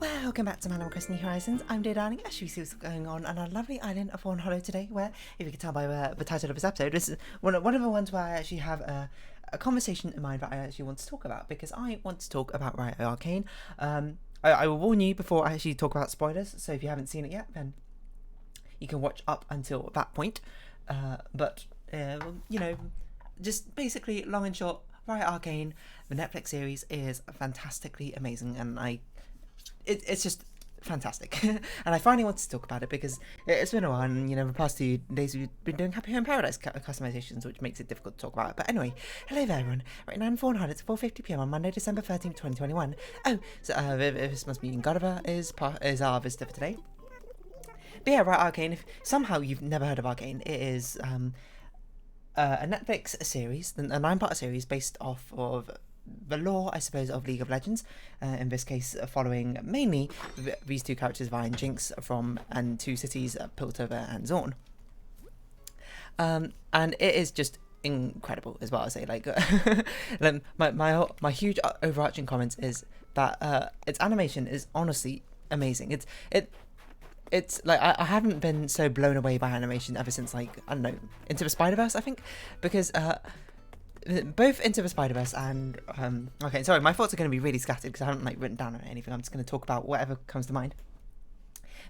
Welcome back to Man Quest New Horizons. I'm dear darling. As you see what's going on our lovely island of Fawnhollow today, where, if you can tell by the title of this episode, this is one of the ones where I actually have a conversation in mind that I actually want to talk about, because I want to talk about Riot Arcane. I will warn you before I actually talk about spoilers, so if you haven't seen it yet, then you can watch up until that point. Just basically, long and short, Riot Arcane, the Netflix series, is fantastically amazing, and it's just fantastic. And I finally wanted to talk about it because it's been a while, and the past 2 days we've been doing Happy Home Paradise customizations, which makes it difficult to talk about. But anyway, hello there everyone. Right now in Fawnhallow, it's 4:50 p.m. on Monday, December 13th, 2021. Oh, so this must mean Gulliver is our visitor for today. But yeah, Riot Arcane, if somehow you've never heard of Arcane, it is a Netflix series, a 9-part series based off of the lore, I suppose, of League of Legends. In this case, following mainly these two characters, Vi and Jinx, and two cities, Piltover and Zorn. And it is just incredible, is what I'll say. Like, my huge overarching comments is that its animation is honestly amazing. It's like I haven't been so blown away by animation ever since, like, I don't know, Into the Spider-Verse, I think, because both Into the Spider-Verse and okay, sorry, my thoughts are going to be really scattered because I haven't written down anything. I'm just going to talk about whatever comes to mind.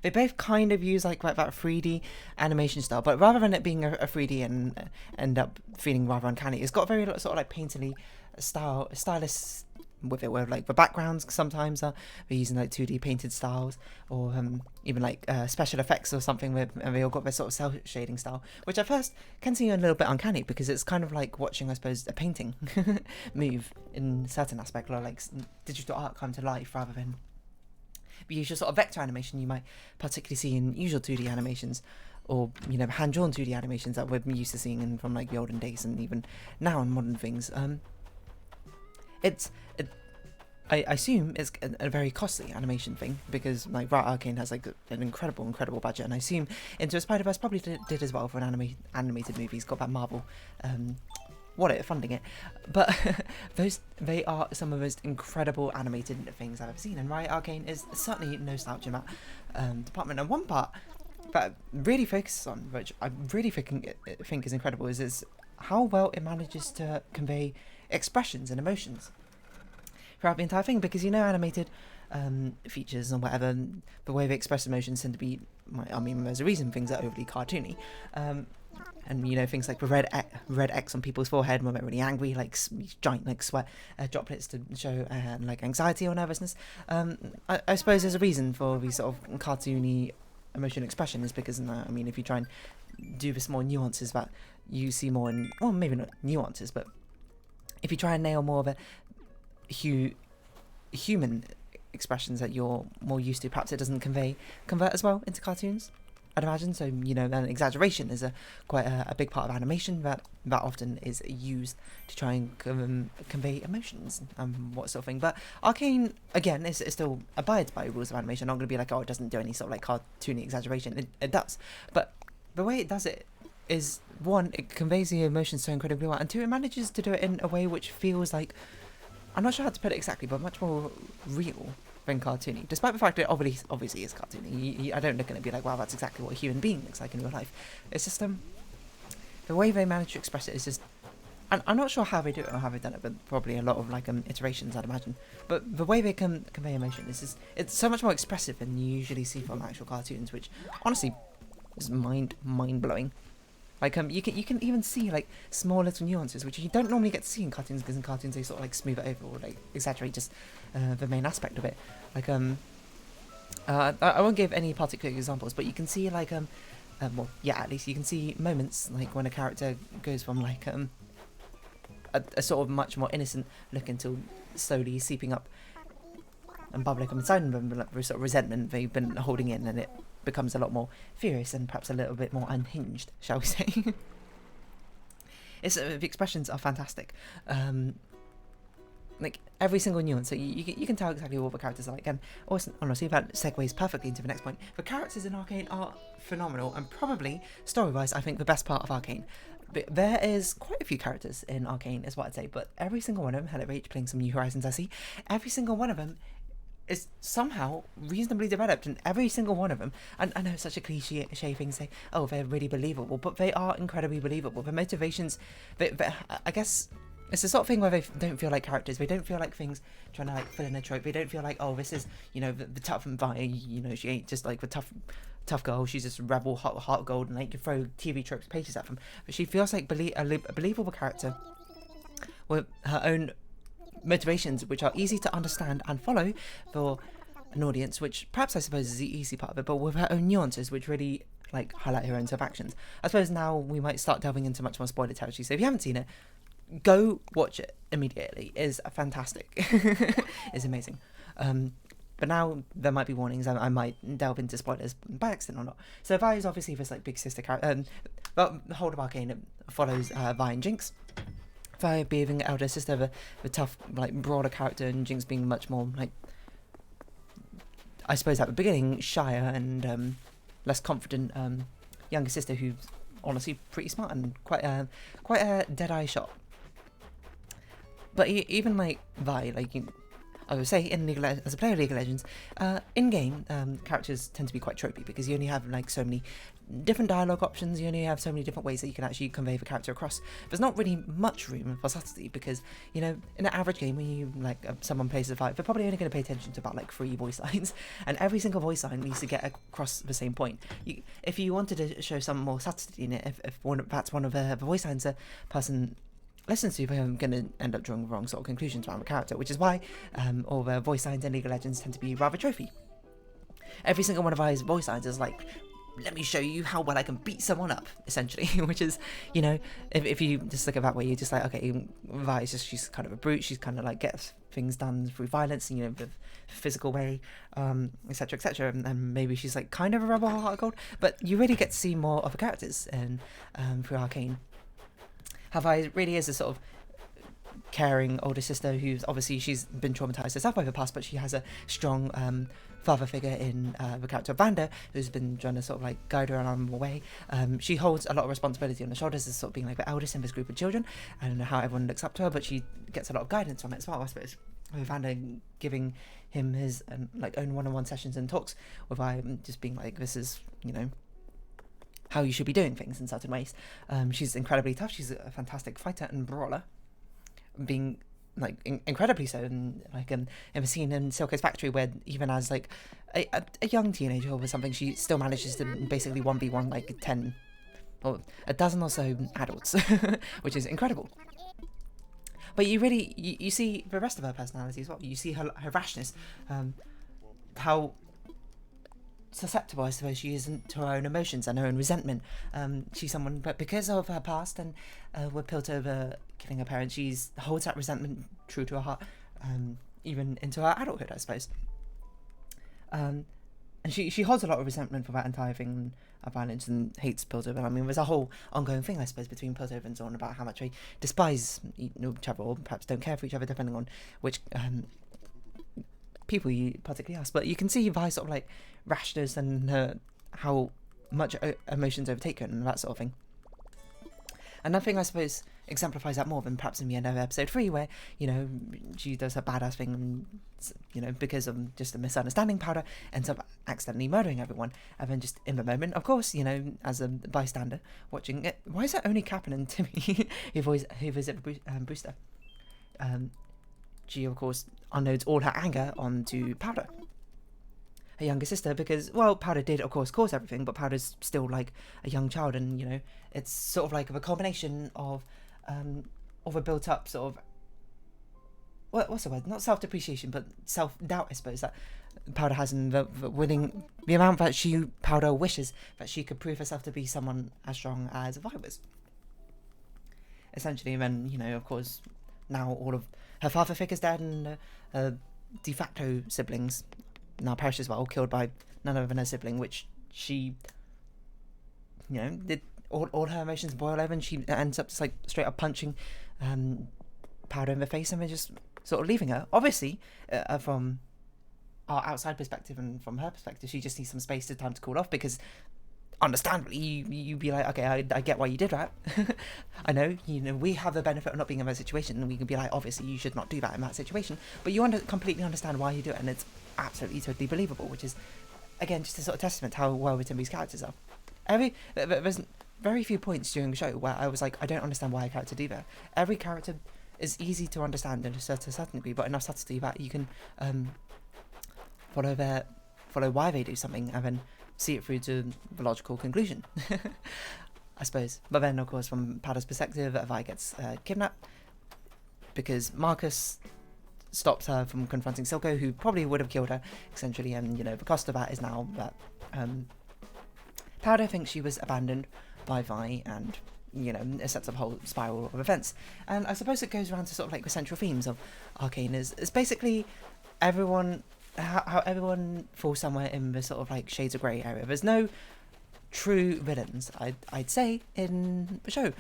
They both kind of use like that 3D animation style, but rather than it being a 3D and end up feeling rather uncanny, it's got very sort of like painterly stylus with it, where like the backgrounds sometimes they're using like 2D painted styles, or even like special effects or something, and they all got this sort of cel shading style, which at first can seem a little bit uncanny because it's kind of like watching, I suppose, a painting move in certain aspect, or like digital art come to life rather than the usual sort of vector animation you might particularly see in usual 2D animations, or hand-drawn 2D animations that we're used to seeing from like the olden days and even now in modern things. I assume it's a very costly animation thing, because like Riot Arcane has like an incredible budget, and I assume Into the Spider-Verse probably did as well for an animated movie. It's got that Marvel wallet funding it, but they are some of the most incredible animated things I've ever seen, and Riot Arcane is certainly no slouch in that department. And one part that really focuses on, which I really think is incredible, is how well it manages to convey expressions and emotions throughout the entire thing, because animated features and whatever, the way they express emotions tend to be, I mean, there's a reason things are overly cartoony, and things like the red X on people's forehead when they're really angry, like giant like sweat droplets to show like anxiety or nervousness. I suppose there's a reason for these sort of cartoony emotion expression, is because I mean, if you try and do this more nuances that you see more in, well, maybe not nuances, but if you try and nail more of a human expressions that you're more used to, perhaps it doesn't convert as well into cartoons, I'd imagine. So then exaggeration is quite a big part of animation that often is used to try and convey emotions and what sort of thing. But Arcane, again, is still abides by rules of animation. I'm not going to be like, oh, it doesn't do any sort of like cartoony exaggeration. It does, but the way it does it is, one, it conveys the emotions so incredibly well, and two, it manages to do it in a way which feels like, I'm not sure how to put it exactly, but much more real than cartoony, despite the fact that it obviously is cartoony. I don't look at it and be like, wow, that's exactly what a human being looks like in real life. It's just the way they manage to express it is just, I'm not sure how they do it or how they've done it, but probably a lot of like iterations, I'd imagine. But the way they can convey emotion is just, it's so much more expressive than you usually see from actual cartoons, which honestly is mind blowing. Like you can even see like small little nuances which you don't normally get to see in cartoons, because in cartoons they sort of like smooth it over or like exaggerate just the main aspect of it. Like I won't give any particular examples, but you can see like well, yeah, at least you can see moments like when a character goes from like a sort of much more innocent look until slowly seeping up and bubbling up inside them, like sort of resentment they've been holding in, and it becomes a lot more furious and perhaps a little bit more unhinged, shall we say. The expressions are fantastic. Like every single nuance, so you can tell exactly what the characters are like. And also, honestly, that segues perfectly into the next point. The characters in Arcane are phenomenal, and probably story-wise, I think the best part of Arcane. But there is quite a few characters in Arcane, is what I'd say, but every single one of them, hello Rach, playing some New Horizons, I see, every single one of them is somehow reasonably developed in every single one of them. And I know it's such a cliche thing to say, oh, they're really believable, but they are incredibly believable. The motivations, I guess it's the sort of thing where they don't feel like characters. They don't feel like things trying to like fill in a trope. They don't feel like, oh, this is, you know, the tough and Vi, you know, she ain't just like the tough girl. She's just rebel, heart of gold, and like you throw TV tropes pages at them. But she feels like a believable character with her own motivations, which are easy to understand and follow for an audience, which perhaps I suppose is the easy part of it, but with her own nuances, which really like highlight her own sort of actions. I suppose now we might start delving into much more spoiler territory, so if you haven't seen it, go watch it immediately. It's fantastic. It's amazing. But now there might be warnings. I might delve into spoilers by accident or not. So Vi is obviously this like big sister character. But the whole of Arcane follows Vi and Jinx. Vi being the elder sister, the tough, like broader character, and Jinx being much more like, I suppose at the beginning, shyer and less confident younger sister who's honestly pretty smart and quite a dead-eye shot. But even like Vi, like I would say in as a player of League of Legends, in-game characters tend to be quite tropey because you only have like so many different dialogue options, you only have so many different ways that you can actually convey the character across. There's not really much room for subtlety because, you know, in an average game when you like someone plays a fight, they're probably only going to pay attention to about like 3 voice lines, and every single voice line needs to get across the same point. If you wanted to show some more subtlety in it, if that's one of the voice lines a person listens to, I'm going to end up drawing the wrong sort of conclusions around the character, which is why all the voice lines in League of Legends tend to be rather trophy. Every single one of our voice lines is like, let me show you how well I can beat someone up, essentially, which is, you know, if you just look at that way, you're just like, okay, Vi is just, she's kind of a brute, she's kind of like gets things done through violence, you know, the physical way, etc, etc, and maybe she's like kind of a rebel heart of gold, but you really get to see more of the characters in through Arcane. How Vi really is a sort of caring older sister who's obviously, she's been traumatized herself by the past, but she has a strong father figure in the character of Vanda, who's been trying to sort of like guide her along the way. She holds a lot of responsibility on her shoulders as sort of being like the eldest in this group of children, and how everyone looks up to her, but she gets a lot of guidance from it as well, I suppose. With Vanda giving him his like own one-on-one sessions and talks, with I just being like, this is, you know, how you should be doing things in certain ways. She's incredibly tough. She's a fantastic fighter and brawler, being like incredibly so. And like in a scene in Silco's factory where even as like a young teenager or something, she still manages to basically 1v1 like 10 or a dozen or so adults, which is incredible. But you really you see the rest of her personality as well. You see her rashness, how susceptible, I suppose, she isn't to her own emotions and her own resentment. She's someone, but because of her past and with Piltover killing her parents, she holds that resentment true to her heart, even into her adulthood, I suppose. And she holds a lot of resentment for that entire thing of violence and hates Piltover. I mean, there's a whole ongoing thing, I suppose, between Piltover and Zorn about how much they despise each other, or perhaps don't care for each other, depending on which people you particularly ask. But you can see Vi sort of like rashness and how much emotions overtake her and that sort of thing. And nothing, I suppose, exemplifies that more than perhaps in the end of episode 3, where, you know, she does her badass thing and, you know, because of just a misunderstanding, Powder ends up accidentally murdering everyone. And then just in the moment, of course, you know, as a bystander watching it, why is it only Captain and Timmy who visit Brewster? She, of course, unloads all her anger onto Powder, her younger sister, because, well, Powder did, of course, cause everything, but Powder's still, like, a young child, and, you know, it's sort of like a combination of a built-up sort of, what's the word? Not self-depreciation, but self-doubt, I suppose, that Powder has in the amount that Powder wishes that she could prove herself to be someone as strong as Vi was. Essentially, and then, you know, of course, now all of her father figure's dead, and her de facto siblings now perish as well, killed by none other than her sibling, which she, you know, did all her emotions boil over, and she ends up just like straight up punching Powder in the face, and they're just sort of leaving her. Obviously, from our outside perspective and from her perspective, she just needs some space, time to cool off, because understandably, you be like, okay, I get why you did that. I know, we have the benefit of not being in that situation, and we can be like, obviously, you should not do that in that situation. But you completely understand why you do it, and it's absolutely totally believable, which is, again, just a sort of testament to how well written these characters are. There's very few points during the show where I was like, I don't understand why a character do that. Every character is easy to understand to a certain degree, but enough subtlety that you can follow why they do something, and then see it through to the logical conclusion, I suppose. But then, of course, from Powder's perspective, Vi gets kidnapped because Marcus stopped her from confronting Silco, who probably would have killed her, essentially, and, the cost of that is now that Powder thinks she was abandoned by Vi, and, it sets up a whole spiral of events. And I suppose it goes around to sort of like the central themes of Arcane is basically everyone... How everyone falls somewhere in the sort of like shades of grey area. There's no true villains, I'd say, in the show.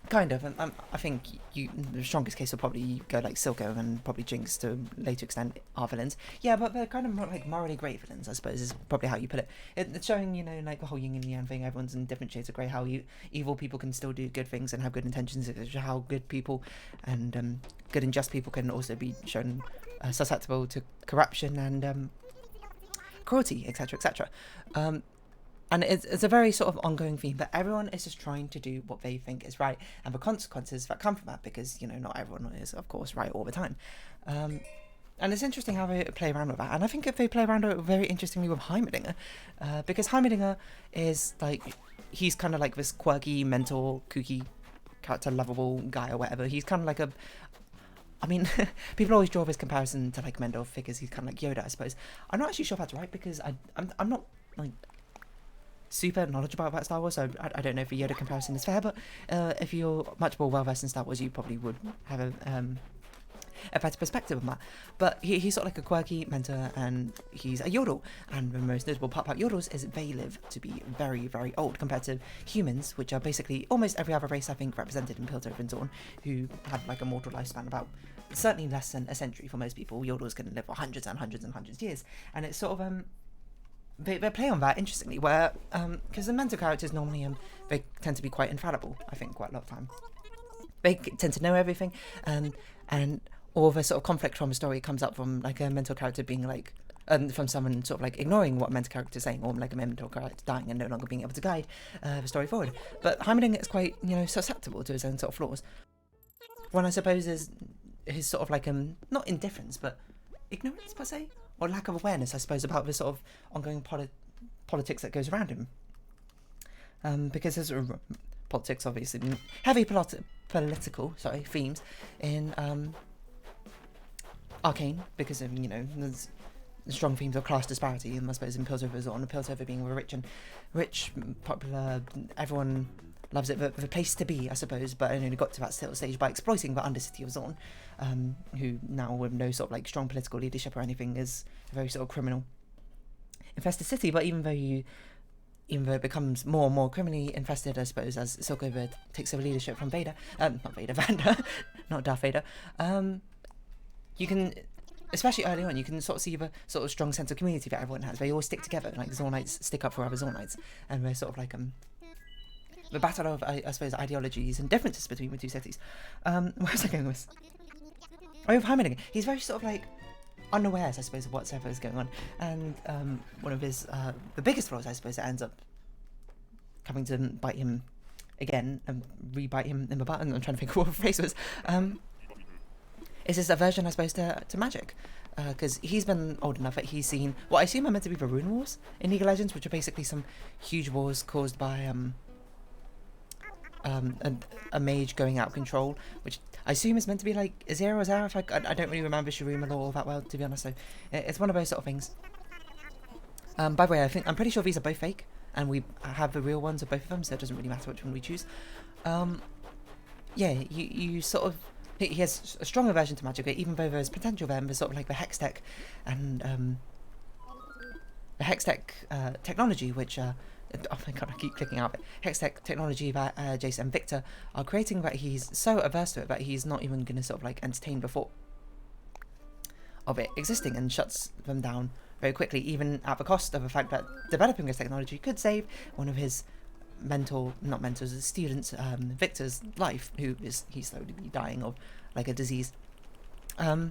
Kind of. I think the strongest case will probably go like Silco, and probably Jinx to a later extent are villains. Yeah, but they're kind of more like morally grey villains, I suppose, is probably how you put it. It's showing, like the whole yin and yang thing, everyone's in different shades of grey, how evil people can still do good things and have good intentions, how good people and good and just people can also be shown susceptible to corruption and cruelty, etc., etc. And it's a very sort of ongoing theme that everyone is just trying to do what they think is right, and the consequences that come from that, because, not everyone is, of course, right all the time. And it's interesting how they play around with that, and I think if they play around with it very interestingly with Heimerdinger, because Heimerdinger is, like, he's kind of like this quirky, mental, kooky character, lovable guy or whatever. He's kind of like people always draw this comparison to, like, Mendel figures. He's kind of like Yoda, I suppose. I'm not actually sure if that's right, because I'm not, like, super knowledgeable about Star Wars, so I don't know if the Yoda comparison is fair, but if you're much more well-versed in Star Wars, you probably would have a better perspective on that. But he's sort of like a quirky mentor, and he's a Yordle, and the most notable part about Yordles is they live to be very, very old compared to humans, which are basically almost every other race, I think, represented in Piltover and Zorn, who have like a mortal lifespan about certainly less than a century for most people. Yordles can live for hundreds and hundreds and hundreds of years, and it's sort of they play on that interestingly, where because the mentor characters normally they tend to be quite infallible, I think, quite a lot of time. They tend to know everything, and all the sort of conflict from the story comes up from like a mentor character being like from someone sort of like ignoring what a mentor character is saying, or like a mentor character dying and no longer being able to guide the story forward. But Heimerdinger is quite susceptible to his own sort of flaws. One, I suppose, is his sort of like not indifference but ignorance per se, or lack of awareness, I suppose, about the sort of ongoing politics that goes around him. Because there's politics, obviously, heavy political themes in Arcane, because of, there's strong themes of class disparity, and I suppose in Piltover, and Piltover being rich, popular, everyone loves it, the place to be, I suppose, but only got to that stage by exploiting the undercity of Zorn, who now, with no sort of like strong political leadership or anything, is a very sort of criminal infested city. But even though it becomes more and more criminally infested, I suppose, as Silkover takes over leadership from Vader, Vander, not Darth Vader, you can, especially early on, you can sort of see the sort of strong sense of community that everyone has. They all stick together, like Zornites stick up for other Zornites, and they're sort of like the battle of, I suppose, ideologies and differences between the two cities. Where was I going with this? With Heimerdinger, he's very sort of like unawares, I suppose, of whatsoever is going on, and one of his the biggest flaws, I suppose, that ends up coming to bite him again and re-bite him in the butt. I'm trying to think of what the phrase was. Is his aversion, I suppose, to magic, because he's been old enough that he's seen what I assume are meant to be the Rune Wars in League of Legends, which are basically some huge wars caused by a mage going out of control, which I assume is meant to be like Azera or Zareth. I don't really remember Shurima lore that well, to be honest, so it's one of those sort of things. By the way, I'm pretty sure these are both fake, and we have the real ones of both of them, so it doesn't really matter which one we choose. Yeah, you sort of, he has a strong aversion to magic, even though there's potential there, and there's sort of like the hex tech and the hex tech technology, which oh my god, I keep clicking out. Hextech technology that Jace and Victor are creating, that he's so averse to it that he's not even going to sort of like entertain the thought of it existing, and shuts them down very quickly, even at the cost of the fact that developing this technology could save one of his students, Victor's life, he's slowly dying of like a disease. I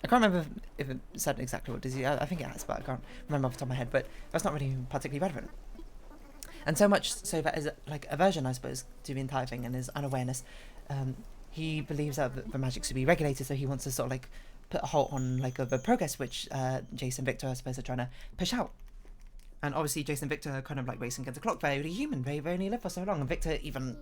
can't remember if it said exactly what disease. I think it has, but I can't remember off the top of my head. But that's not really particularly relevant. And so much so that is like aversion, I suppose, to the entire thing, and his unawareness. He believes that the magic should be regulated, so he wants to sort of like put a halt on like the progress which Jace and Victor, I suppose, are trying to push out. And obviously, Jace and Victor are kind of like racing against the clock. They're really human. They've only lived for so long, and Victor even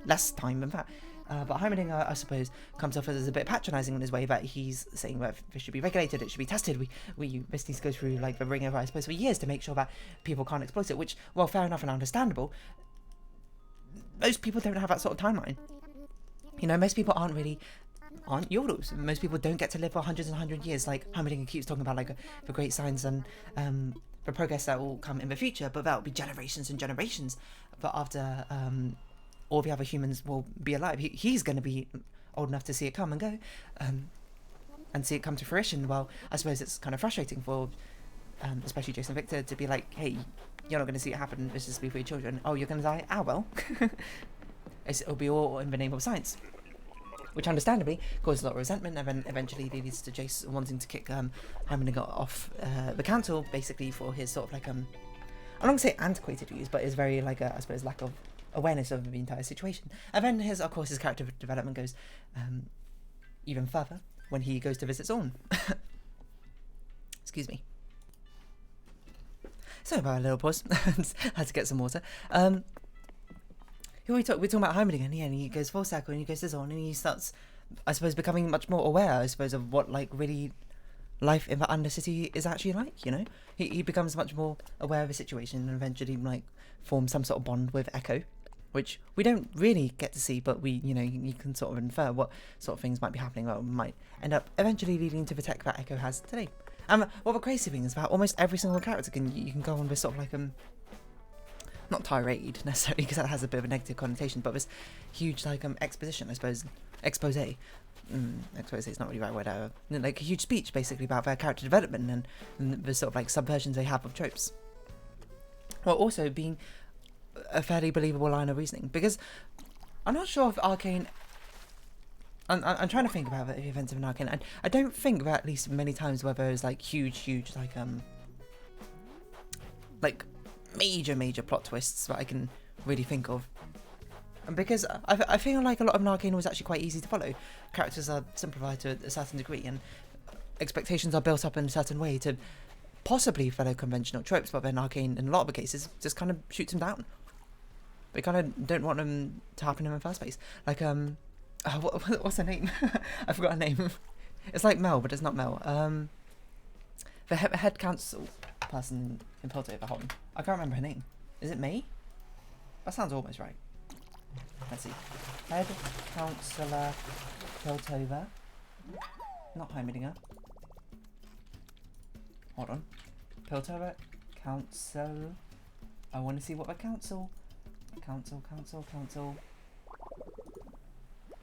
less time than that. But Heimerdinger, I suppose, comes off as a bit patronising in his way, that he's saying that this should be regulated, it should be tested. This needs to go through like the ringer, I suppose, for years to make sure that people can't exploit it, which, well, fair enough and understandable. Most people don't have that sort of timeline. You know, most people aren't Yordles. Most people don't get to live for hundreds and hundreds of years. Like Heimerdinger keeps talking about like the great science and the progress that will come in the future, but that will be generations and generations. But after all the other humans will be alive, he's going to be old enough to see it come and go, and see it come to fruition. Well, I suppose it's kind of frustrating for especially Jason Victor to be like, hey, you're not going to see it happen, this is for your children. Oh, you're going to die? Ah, well. It'll be all in the name of science, which understandably causes a lot of resentment, and then eventually leads to Jace wanting to kick Heimerdinger off the council, basically for his sort of like I don't want to say antiquated views, but his very like I suppose lack of awareness of the entire situation. And then his character development goes even further when he goes to visit Zorn. Excuse me. So about a little pause. Had to get some water. We're talking about Heimerdinger, and he goes full circle, and he goes to Zorn, and he starts, I suppose, becoming much more aware, I suppose, of what like really life in the Undercity is actually like. You know, he becomes much more aware of the situation, and eventually like forms some sort of bond with Echo, which we don't really get to see, but you can sort of infer what sort of things might be happening that might end up eventually leading to the tech that Echo has today. What the crazy thing is about almost every single character you can go on this sort of like not tirade necessarily, because that has a bit of a negative connotation, but this huge like exposition, I suppose, expose. Expose is not really the right word. Like a huge speech basically about their character development and the sort of like subversions they have of tropes, while also being a fairly believable line of reasoning. Because I'm not sure if Arcane, I'm trying to think about the events of an Arcane, and I don't think that at least many times where there's like huge like major plot twists that I can really think of. And because I feel like a lot of an Arcane was actually quite easy to follow. Characters are simplified to a certain degree, and expectations are built up in a certain way to possibly follow conventional tropes, but then Arcane, in a lot of the cases, just kind of shoots them down. They kind of don't want them to happen in the first place. Like, what's her name? I forgot her name. It's like Mel, but it's not Mel. The head council person in Piltover, hold on. I can't remember her name. Is it May? That sounds almost right. Let's see. Head councillor Piltover. Not Heimerdinger. Hold on. Piltover council. I want to see what the council. Council.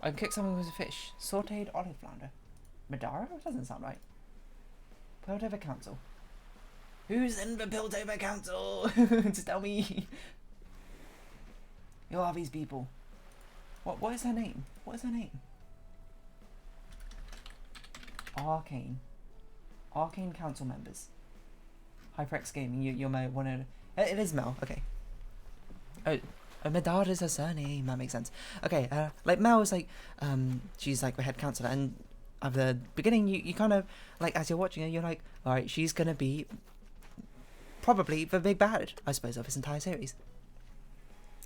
I can cook something with a fish. Sauteed olive flounder. Madara? Doesn't sound right. Piltover council. Who's in the Piltover council? Just tell me. Who are these people? What is her name? What is her name? Arcane council members. HyperX Gaming, you might want to... It is Mel, okay. Oh, Medard is her surname, that makes sense. Okay, like Mel is like, she's like the head councillor, and at the beginning, you kind of, like, as you're watching her, you're like, alright, she's gonna be probably the big bad, I suppose, of this entire series.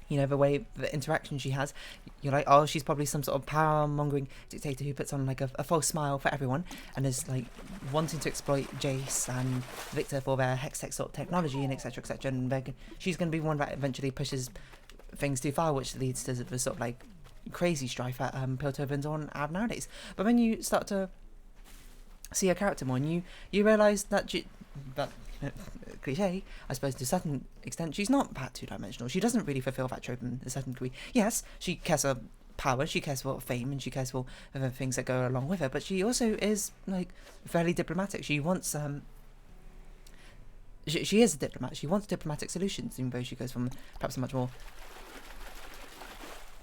You know, the way, the interaction she has, you're like, oh, she's probably some sort of power-mongering dictator who puts on, like, a false smile for everyone, and is, like, wanting to exploit Jace and Victor for their hex-tech sort of technology, and etc, and she's going to be one that eventually pushes things too far, which leads to the sort of, like, crazy strife that Piltover and Zorn have nowadays. But when you start to see her character more, and you realise that cliche, I suppose, to a certain extent, she's not that two-dimensional. She doesn't really fulfill that trope in a certain degree. Yes, she cares power, she cares for fame, and she cares for other things that go along with it, but she also is like fairly diplomatic. She wants she is a diplomat. She wants diplomatic solutions, even though she goes from perhaps a much more,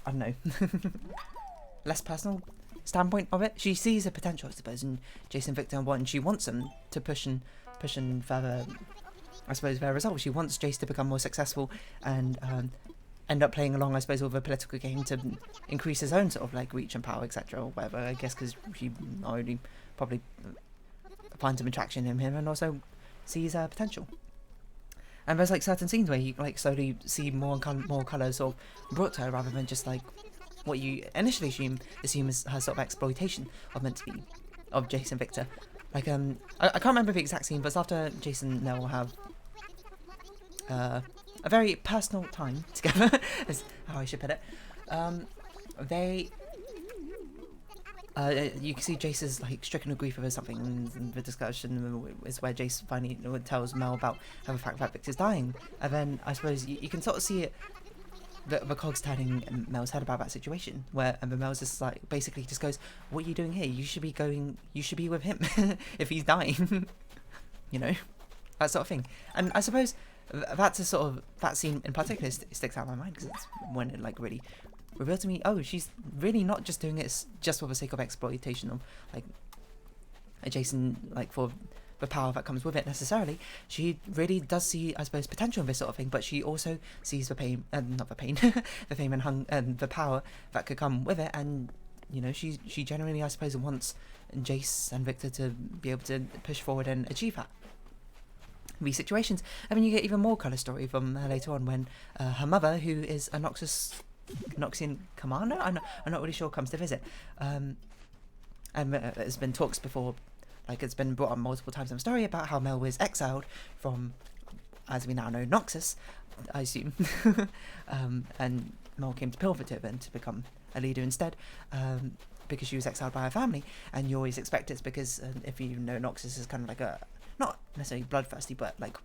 I don't know, less personal standpoint of it. She sees a potential, I suppose, in Jace and Victor and she wants them to push and further, I suppose, their resolve. She wants Jace to become more successful and end up playing along, I suppose, with a political game to increase his own sort of like reach and power, etc. or whatever, I guess, because she already probably finds some attraction in him and also sees potential. And there's like certain scenes where you like slowly see more colours sort of brought to her, rather than just like what you initially assume is her sort of exploitation of meant to be of Jace and Victor. Like I can't remember the exact scene, but it's after Jace and Nell have a very personal time together, is how I should put it. You can see Jace is like stricken with grief over something, and the discussion is where Jace finally tells Mel about how the fact that Victor's dying, and then I suppose you can sort of see it, the cogs turning in Mel's head about that situation, where Mel's just like basically just goes, "What are you doing here? You should be with him if he's dying," you know, that sort of thing. And I suppose that's a sort of that scene in particular sticks out in my mind because it's when it like really revealed to me, oh, she's really not just doing it just for the sake of exploitation of like Jason, like for the power that comes with it necessarily. She really does see, I suppose, potential in this sort of thing, but she also sees the pain, not the pain, the fame and the power that could come with it, and you know, she genuinely, I suppose, wants Jace and Victor to be able to push forward and achieve that. These situations. I mean, you get even more colour story from her later on when her mother, who is a Noxian commander, I'm not really sure, comes to visit. And there's been talks before, like it's been brought up multiple times in the story about how Mel was exiled from, as we now know, Noxus, I assume. And Mel came to Pilverton to become a leader instead, because she was exiled by her family. And you always expect it's because, if you know, Noxus is kind of like a, not necessarily bloodthirsty, but like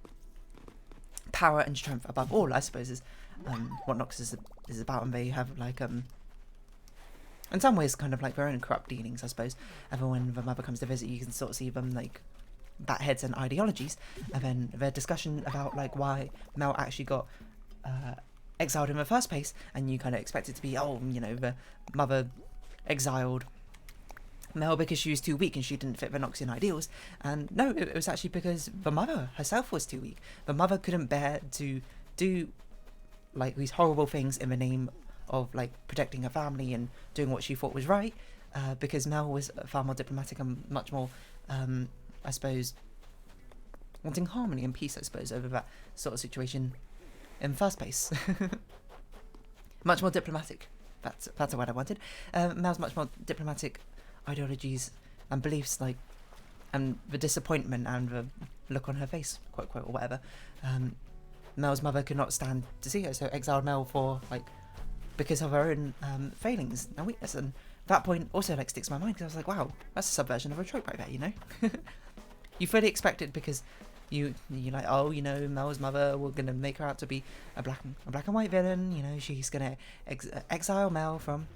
power and strength above all, I suppose, is what Noxus is about. And they have like in some ways kind of like their own corrupt dealings, I suppose. And when the mother comes to visit, you can sort of see them like bat heads and ideologies, and then their discussion about like why Mel actually got exiled in the first place, and you kind of expect it to be, oh, you know, the mother exiled Mel because she was too weak and she didn't fit the Noxian ideals. And no, it was actually because the mother herself was too weak. The mother couldn't bear to do like these horrible things in the name of like protecting her family and doing what she thought was right, because Mel was far more diplomatic and much more, I suppose, wanting harmony and peace, I suppose, over that sort of situation in the first place. Much more diplomatic. That's the word I wanted. Mel's much more diplomatic ideologies and beliefs, like, and the disappointment and the look on her face, quote, or whatever. Mel's mother could not stand to see her, so exiled Mel for, like, because of her own failings and weakness. And that point also, like, sticks in my mind, because I was like, wow, that's a subversion of a trope right there, you know? You fully expect it because you're like, oh, you know, Mel's mother, we're going to make her out to be a black and white villain, you know, she's going to exile Mel from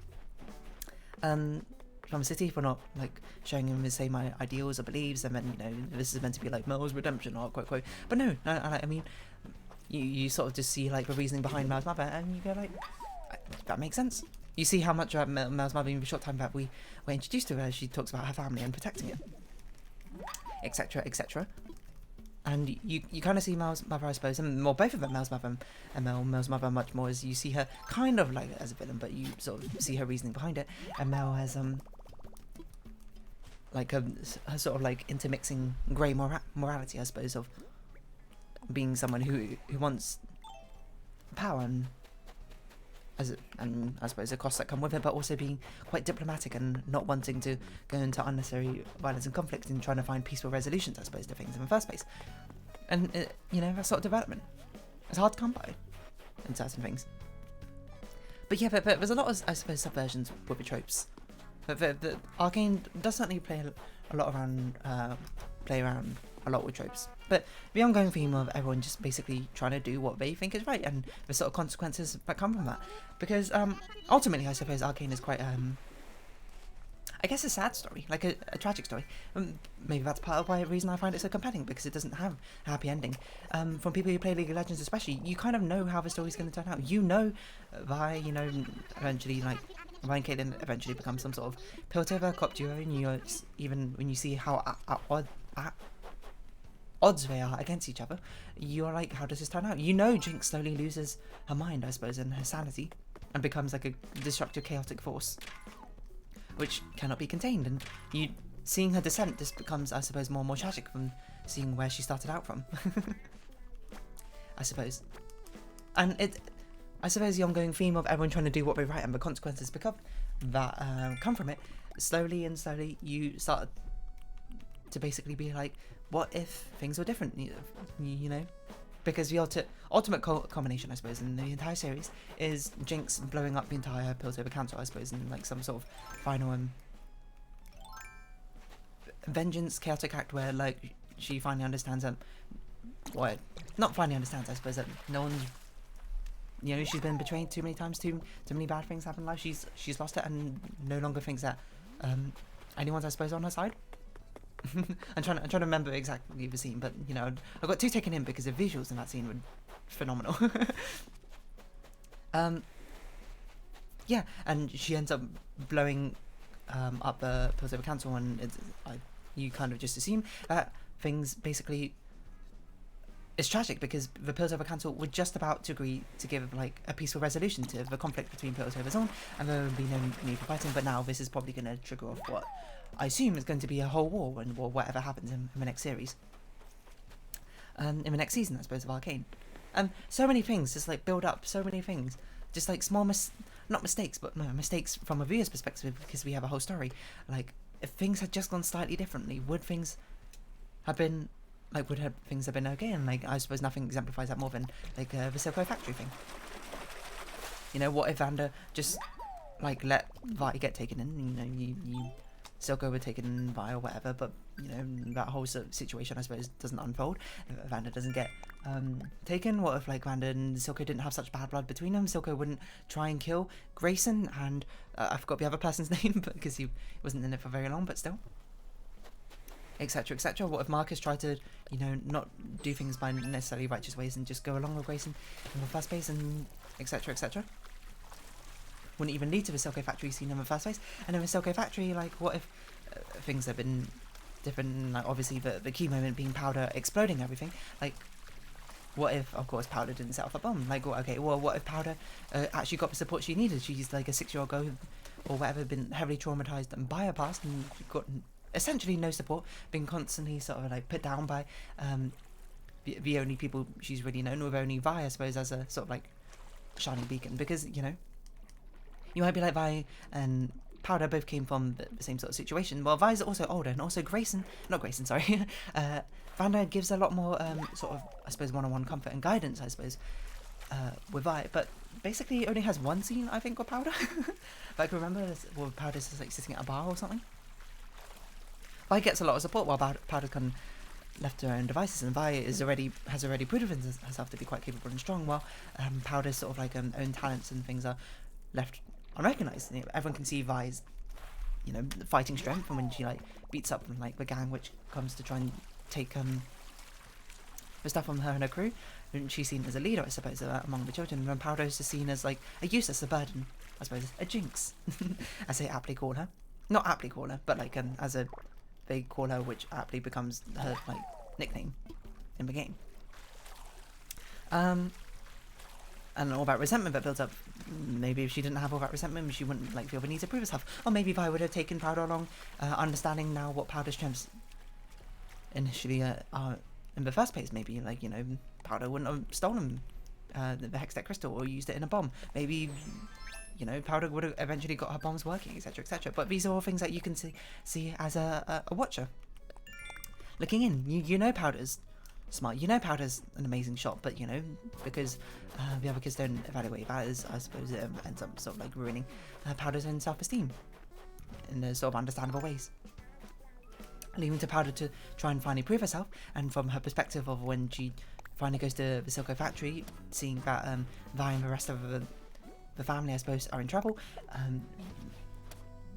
a city for not, like, showing him the same ideals or beliefs, and then, you know, this is meant to be, like, Mel's redemption arc, quote. But no, I mean, you sort of just see, like, the reasoning behind Mel's mother, and you go, like, that makes sense. You see how much Mel's mother, in the short time that we were introduced to her, she talks about her family and protecting it, etc. And you kind of see Mel's mother, I suppose, and more both of them, Mel's mother and Mel's mother, much more as you see her kind of like as a villain, but you sort of see her reasoning behind it. And Mel has like her sort of like intermixing grey morality, I suppose, of being someone who wants power and I suppose the costs that come with it, but also being quite diplomatic and not wanting to go into unnecessary violence and conflict and trying to find peaceful resolutions, I suppose, to things in the first place. And you know, that sort of development, it's hard to come by in certain things. But yeah, but there's a lot of, I suppose, subversions with the tropes. But the Arcane does certainly play a lot around, play around a lot with tropes. But the ongoing theme of everyone just basically trying to do what they think is right, and the sort of consequences that come from that. Because ultimately, I suppose Arcane is quite I guess a sad story, like a tragic story. Maybe that's part of why the reason I find it so compelling, because it doesn't have a happy ending. From people who play League of Legends especially, you kind of know how the story's going to turn out. You know Vi, you know, eventually, like, Vi and Caitlyn eventually become some sort of Piltover cop duo, and you even when you see how at odds they are against each other, you're like, how does this turn out? You know Jinx slowly loses her mind, I suppose, and her sanity, and becomes like a destructive, chaotic force, which cannot be contained, and you seeing her descent just becomes, I suppose, more and more tragic from seeing where she started out from. I suppose. And I suppose the ongoing theme of everyone trying to do what they right and the consequences that come from it, slowly and slowly you start to basically be like, what if things were different, you know? Because the ultimate culmination, I suppose, in the entire series is Jinx blowing up the entire Piltover Council, I suppose, in like some sort of final vengeance, chaotic act where like she finally understands that, well, not finally understands, I suppose, that no one's, you know, she's been betrayed too many times, too many bad things happen in life. She's lost it and no longer thinks that anyone's, I suppose, on her side. I'm trying to remember exactly the scene, but you know, I got too taken in because the visuals in that scene were phenomenal. Yeah, and she ends up blowing up the Piltover Council, and you kind of just assume that things basically. It's tragic because the Piltover Council were just about to agree to give like a peaceful resolution to the conflict between Piltovers on, and there would be no need for fighting. But now this is probably going to trigger off what I assume is going to be a whole war, or whatever happens in the next series, in the next season, I suppose, of Arcane. So many things just like build up, so many things, just like small not mistakes, but no mistakes from a viewer's perspective, because we have a whole story. Like if things had just gone slightly differently, would things have been? Like, things have been okay? And, like, I suppose nothing exemplifies that more than, like, the Silco factory thing. You know, what if Vander just, like, let Vi get taken in? You know, Silco were taken in Vi or whatever, but, you know, that whole sort of situation, I suppose, doesn't unfold. If Vander doesn't get taken, what if, like, Vander and Silco didn't have such bad blood between them? Silco wouldn't try and kill Grayson, and I forgot the other person's name, because he wasn't in it for very long, but still. Etc, etc. What if Marcus tried to, you know, not do things by necessarily righteous ways and just go along with Grayson in the first place, and etc, etc. Wouldn't even lead to the Silco factory scene in the first place. And in the Silco factory, like, what if things have been different? Like, obviously the key moment being Powder exploding everything. Like, what if, of course, Powder didn't set off a bomb? Like, okay, well, what if Powder actually got the support she needed? She's like a 6-year-old girl or whatever, been heavily traumatized and by her past, and got essentially no support, been constantly sort of like put down by the only people she's really known, with only Vi, I suppose, as a sort of like shining beacon. Because, you know, you might be like, Vi and Powder both came from the same sort of situation. Well, Vi's also older, and also Vander gives a lot more sort of, I suppose, one-on-one comfort and guidance, I suppose, with Vi, but basically only has one scene, I think, with Powder. Like, remember, well, Powder's just like sitting at a bar or something. Vi gets a lot of support while Powder can left to her own devices, and Vi has already proven herself to be quite capable and strong, while Powder's sort of like own talents and things are left unrecognised. You know, everyone can see Vi's, you know, fighting strength, and when she like beats up like the gang which comes to try and take the stuff from her and her crew, and she's seen as a leader, I suppose, among the children. And Powder's just seen as like a useless, a burden, I suppose, a jinx, as they aptly call her. Not aptly call her, but like as they call her, which aptly becomes her like nickname in the game. And all that resentment that builds up. Maybe if she didn't have all that resentment, she wouldn't like feel the need to prove herself. Or maybe if I would have taken Powder along, understanding now what Powder's strengths initially are in the first place. Maybe, like, you know, Powder wouldn't have stolen the Hextech crystal or used it in a bomb. Maybe, you know, Powder would have eventually got her bombs working, etc, etc. But these are all things that you can see as a watcher looking in. You know Powder's smart, you know Powder's an amazing shot, but, you know, because the other kids don't evaluate that, as I suppose it ends up sort of like ruining Powder's own self-esteem in sort of understandable ways. leaving to Powder to try and finally prove herself. And from her perspective of when she finally goes to the Silco factory, seeing that Vi and the rest of the family, I suppose, are in trouble,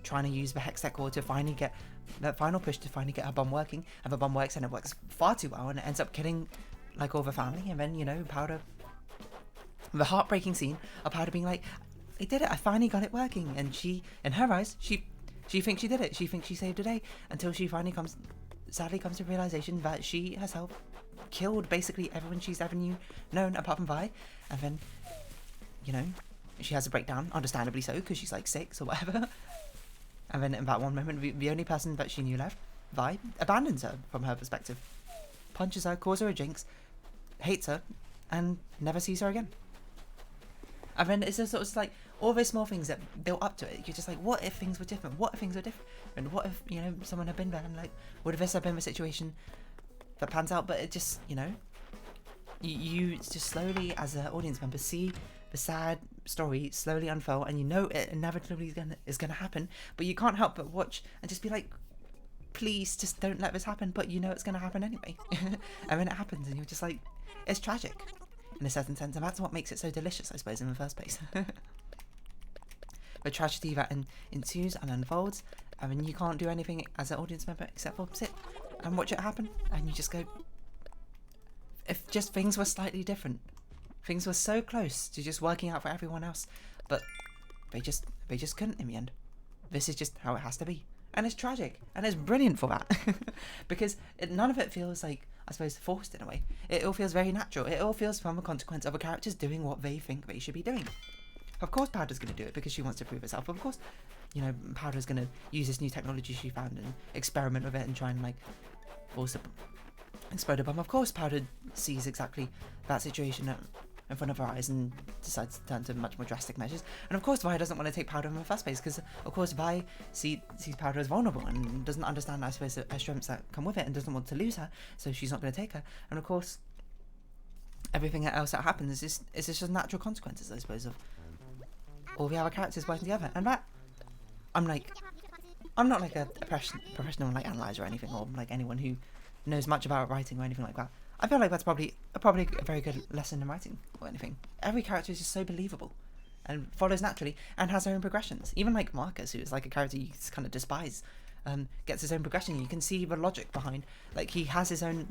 trying to use the Hex Tech core to finally get that final push to finally get her bomb working, and the bomb works, and it works far too well, and it ends up killing like all the family. And then, you know, Powder, the heartbreaking scene of Powder being like, I did it, I finally got it working, and she, in her eyes, she thinks she did it, she thinks she saved the day, until she finally sadly comes to the realization that she herself killed basically everyone she's ever known apart from Vi. And then, you know, she has a breakdown, understandably so, because she's like 6 or whatever. And then in that one moment, the only person that she knew left, Vi, abandons her from her perspective, punches her, calls her a jinx, hates her, and never sees her again. And then it's just sort of like all those small things that built up to it. You're just like, what if things were different? What if things were different? And what if, you know, someone had been there, and like, would have this have been the situation that pans out? But it just, you know, you just slowly, as an audience member, see the sad story slowly unfold, and you know it inevitably is gonna happen, but you can't help but watch and just be like, please just don't let this happen, but you know it's gonna happen anyway. And then it happens, and you're just like, it's tragic in a certain sense, and that's what makes it so delicious, I suppose, in the first place. The tragedy that ensues and unfolds, I mean, you can't do anything as an audience member except for sit and watch it happen, and you just go, if just things were slightly different, things were so close to just working out for everyone else, but they just couldn't in the end. This is just how it has to be, and it's tragic, and it's brilliant for that. Because none of it feels like, I suppose, forced in a way. It all feels very natural. It all feels from a consequence of the characters doing what they think they should be doing. Of course Powder's going to do it because she wants to prove herself. Of course, you know, Powder's going to use this new technology she found and experiment with it and try and like force a explode a bomb. Of course Powder sees exactly that situation in front of her eyes and decides to turn to much more drastic measures. And of course Vi doesn't want to take Powder in the first place, because of course Vi sees Powder as vulnerable and doesn't understand, I suppose, her strengths that come with it, and doesn't want to lose her, so she's not going to take her. And of course everything else that happens is just natural consequences, I suppose, of all the other characters working together. And that, I'm not like a professional like analyzer or anything, or like anyone who knows much about writing or anything like that. I feel like that's probably a very good lesson in writing or anything. Every character is just so believable and follows naturally and has their own progressions. Even like Marcus, who is like a character you kind of despise, gets his own progression. You can see the logic behind, like, he has his own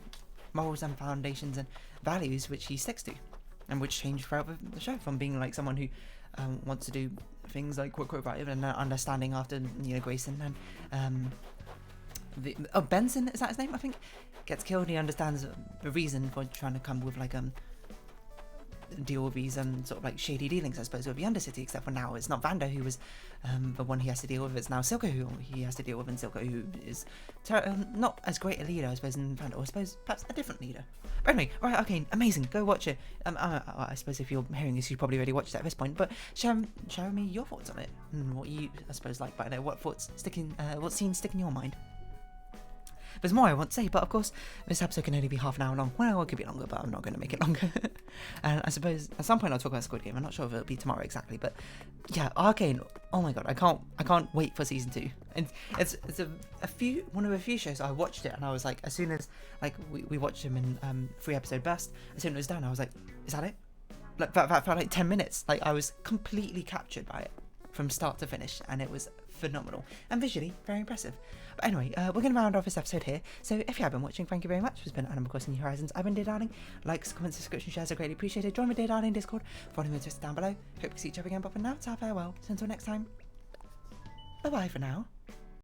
morals and foundations and values which he sticks to, and which change throughout the show, from being like someone who wants to do things like quote Riot and understanding after, you know, Grayson and Benson, is that his name? I think gets killed. And he understands the reason for trying to come with like deal with these sort of like shady dealings, I suppose, with the Undercity. Except for now it's not Vanda who was the one he has to deal with. It's now Silco who he has to deal with, and Silco who is not as great a leader, I suppose, in Vanda, or I suppose perhaps a different leader. But anyway, right, Arcane, amazing, go watch it. I suppose if you're hearing this, you've probably already watched it at this point, but share me your thoughts on it and what you, I suppose, like. But I know what scenes stick in your mind. There's more I want to say, but of course this episode can only be half an hour long. Well, it could be longer, but I'm not going to make it longer. And I suppose at some point I'll talk about Squid Game. I'm not sure if it'll be tomorrow exactly, but yeah, Arcane. Oh my god, I can't wait for season 2. And it's one of the few shows I watched it, and I was like, as soon as like we watched them in 3-episode burst, as soon as it was done, I was like, is that it? Like that felt like 10 minutes. Like I was completely captured by it from start to finish, and it was phenomenal and visually very impressive. But anyway, we're going to round off this episode here. So if you have been watching, thank you very much. It's been Animal Crossing New Horizons. I've been Dear Darling. Likes, comments, subscription, shares are greatly appreciated. Join my Dear Darling Discord. Follow me on Twitter down below. Hope to see each other again, but for now, it's our farewell. So until next time, bye bye for now.